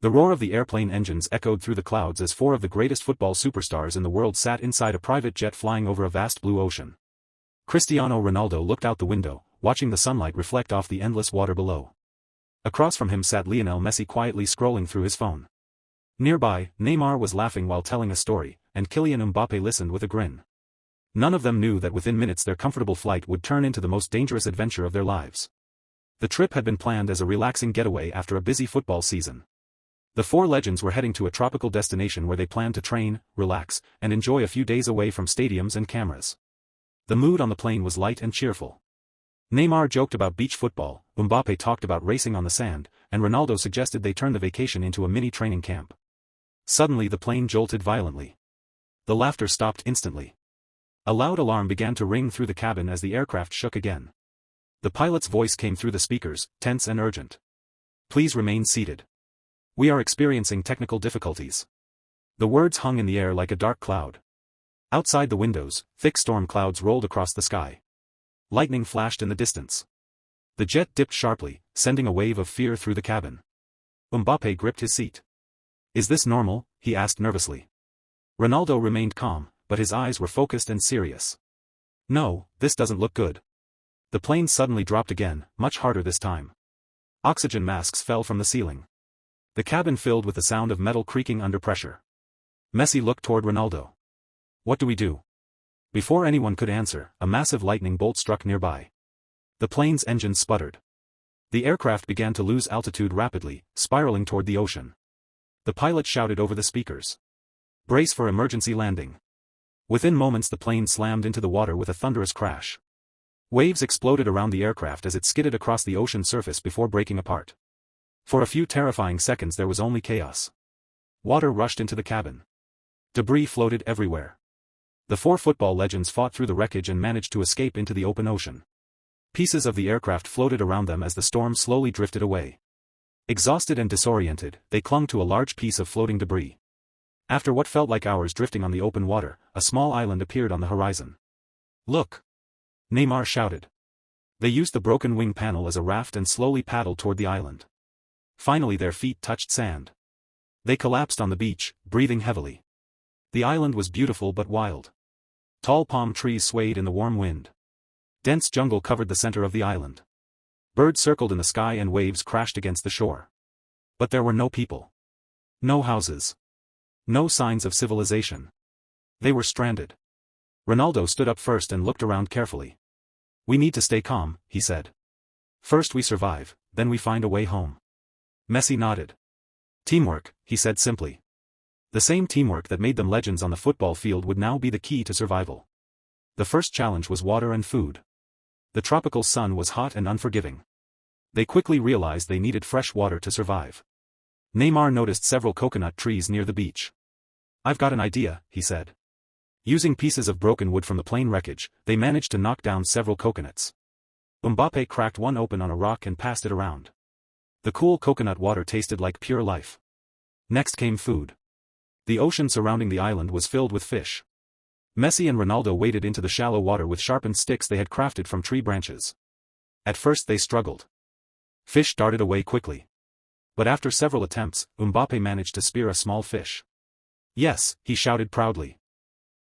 The roar of the airplane engines echoed through the clouds as four of the greatest football superstars in the world sat inside a private jet flying over a vast blue ocean. Cristiano Ronaldo looked out the window, watching the sunlight reflect off the endless water below. Across from him sat Lionel Messi quietly scrolling through his phone. Nearby, Neymar was laughing while telling a story, and Kylian Mbappé listened with a grin. None of them knew that within minutes their comfortable flight would turn into the most dangerous adventure of their lives. The trip had been planned as a relaxing getaway after a busy football season. The four legends were heading to a tropical destination where they planned to train, relax, and enjoy a few days away from stadiums and cameras. The mood on the plane was light and cheerful. Neymar joked about beach football, Mbappé talked about racing on the sand, and Ronaldo suggested they turn the vacation into a mini training camp. Suddenly the plane jolted violently. The laughter stopped instantly. A loud alarm began to ring through the cabin as the aircraft shook again. The pilot's voice came through the speakers, tense and urgent. "Please remain seated. We are experiencing technical difficulties." The words hung in the air like a dark cloud. Outside the windows, thick storm clouds rolled across the sky. Lightning flashed in the distance. The jet dipped sharply, sending a wave of fear through the cabin. Mbappé gripped his seat. "Is this normal?" he asked nervously. Ronaldo remained calm, but his eyes were focused and serious. "No, this doesn't look good." The plane suddenly dropped again, much harder this time. Oxygen masks fell from the ceiling. The cabin filled with the sound of metal creaking under pressure. Messi looked toward Ronaldo. "What do we do?" Before anyone could answer, a massive lightning bolt struck nearby. The plane's engines sputtered. The aircraft began to lose altitude rapidly, spiraling toward the ocean. The pilot shouted over the speakers. "Brace for emergency landing." Within moments the plane slammed into the water with a thunderous crash. Waves exploded around the aircraft as it skidded across the ocean surface before breaking apart. For a few terrifying seconds there was only chaos. Water rushed into the cabin. Debris floated everywhere. The four football legends fought through the wreckage and managed to escape into the open ocean. Pieces of the aircraft floated around them as the storm slowly drifted away. Exhausted and disoriented, they clung to a large piece of floating debris. After what felt like hours drifting on the open water, a small island appeared on the horizon. "Look!" Neymar shouted. They used the broken wing panel as a raft and slowly paddled toward the island. Finally their feet touched sand. They collapsed on the beach, breathing heavily. The island was beautiful but wild. Tall palm trees swayed in the warm wind. Dense jungle covered the center of the island. Birds circled in the sky and waves crashed against the shore. But there were no people. No houses. No signs of civilization. They were stranded. Ronaldo stood up first and looked around carefully. "We need to stay calm," he said. "First we survive, then we find a way home." Messi nodded. "Teamwork," he said simply. The same teamwork that made them legends on the football field would now be the key to survival. The first challenge was water and food. The tropical sun was hot and unforgiving. They quickly realized they needed fresh water to survive. Neymar noticed several coconut trees near the beach. "I've got an idea," he said. Using pieces of broken wood from the plane wreckage, they managed to knock down several coconuts. Mbappé cracked one open on a rock and passed it around. The cool coconut water tasted like pure life. Next came food. The ocean surrounding the island was filled with fish. Messi and Ronaldo waded into the shallow water with sharpened sticks they had crafted from tree branches. At first they struggled. Fish darted away quickly. But after several attempts, Mbappé managed to spear a small fish. "Yes," he shouted proudly.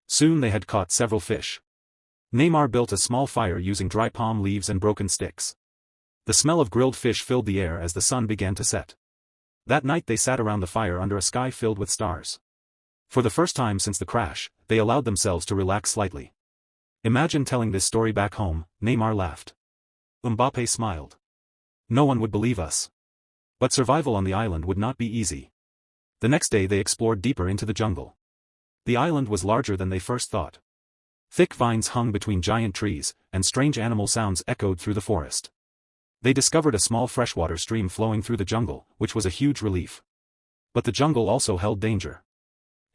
Soon they had caught several fish. Neymar built a small fire using dry palm leaves and broken sticks. The smell of grilled fish filled the air as the sun began to set. That night they sat around the fire under a sky filled with stars. For the first time since the crash, they allowed themselves to relax slightly. "Imagine telling this story back home," Neymar laughed. Mbappé smiled. "No one would believe us." But survival on the island would not be easy. The next day they explored deeper into the jungle. The island was larger than they first thought. Thick vines hung between giant trees, and strange animal sounds echoed through the forest. They discovered a small freshwater stream flowing through the jungle, which was a huge relief. But the jungle also held danger.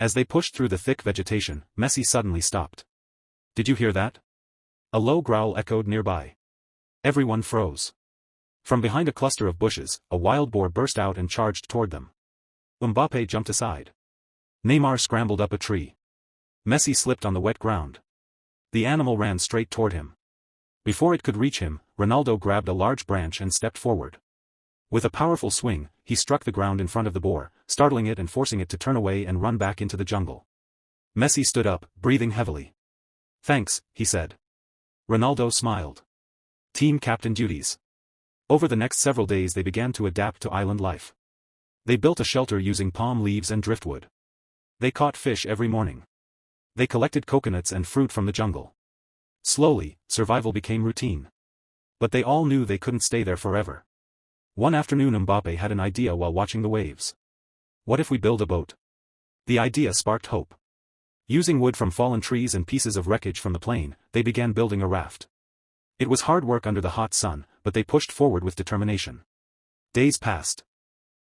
As they pushed through the thick vegetation, Messi suddenly stopped. "Did you hear that?" A low growl echoed nearby. Everyone froze. From behind a cluster of bushes, a wild boar burst out and charged toward them. Mbappé jumped aside. Neymar scrambled up a tree. Messi slipped on the wet ground. The animal ran straight toward him. Before it could reach him, Ronaldo grabbed a large branch and stepped forward. With a powerful swing, he struck the ground in front of the boar, startling it and forcing it to turn away and run back into the jungle. Messi stood up, breathing heavily. "Thanks," he said. Ronaldo smiled. Team captain duties. Over the next several days they began to adapt to island life. They built a shelter using palm leaves and driftwood. They caught fish every morning. They collected coconuts and fruit from the jungle. Slowly, survival became routine. But they all knew they couldn't stay there forever. One afternoon Mbappé had an idea while watching the waves. "What if we build a boat?" The idea sparked hope. Using wood from fallen trees and pieces of wreckage from the plane, they began building a raft. It was hard work under the hot sun, but they pushed forward with determination. Days passed.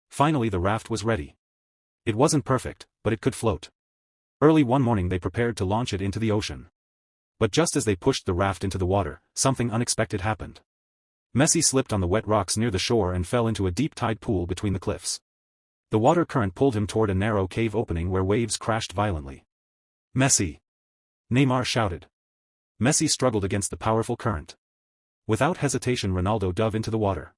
Finally the raft was ready. It wasn't perfect, but it could float. Early one morning they prepared to launch it into the ocean. But just as they pushed the raft into the water, something unexpected happened. Messi slipped on the wet rocks near the shore and fell into a deep tide pool between the cliffs. The water current pulled him toward a narrow cave opening where waves crashed violently. "Messi!" Neymar shouted. Messi struggled against the powerful current. Without hesitation Ronaldo dove into the water.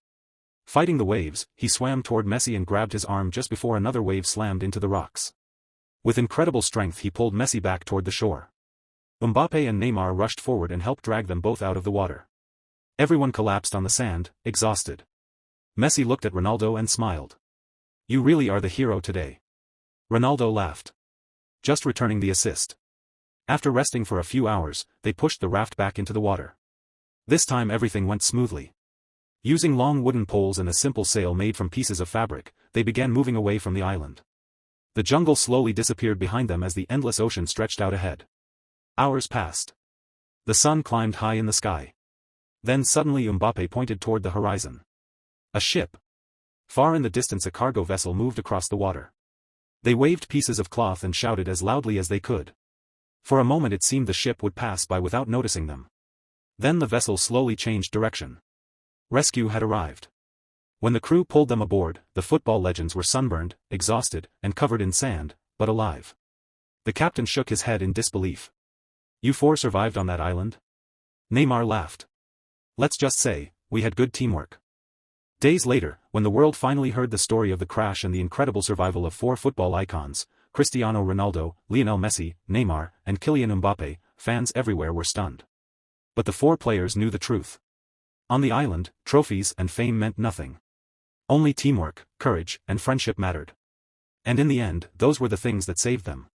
Fighting the waves, he swam toward Messi and grabbed his arm just before another wave slammed into the rocks. With incredible strength he pulled Messi back toward the shore. Mbappé and Neymar rushed forward and helped drag them both out of the water. Everyone collapsed on the sand, exhausted. Messi looked at Ronaldo and smiled. "You really are the hero today." Ronaldo laughed. "Just returning the assist." After resting for a few hours, they pushed the raft back into the water. This time everything went smoothly. Using long wooden poles and a simple sail made from pieces of fabric, they began moving away from the island. The jungle slowly disappeared behind them as the endless ocean stretched out ahead. Hours passed. The sun climbed high in the sky. Then suddenly Mbappé pointed toward the horizon. A ship. Far in the distance a cargo vessel moved across the water. They waved pieces of cloth and shouted as loudly as they could. For a moment it seemed the ship would pass by without noticing them. Then the vessel slowly changed direction. Rescue had arrived. When the crew pulled them aboard, the football legends were sunburned, exhausted, and covered in sand, but alive. The captain shook his head in disbelief. "You four survived on that island?" Neymar laughed. "Let's just say, we had good teamwork." Days later, when the world finally heard the story of the crash and the incredible survival of four football icons, Cristiano Ronaldo, Lionel Messi, Neymar, and Kylian Mbappé, fans everywhere were stunned. But the four players knew the truth. On the island, trophies and fame meant nothing. Only teamwork, courage, and friendship mattered. And in the end, those were the things that saved them.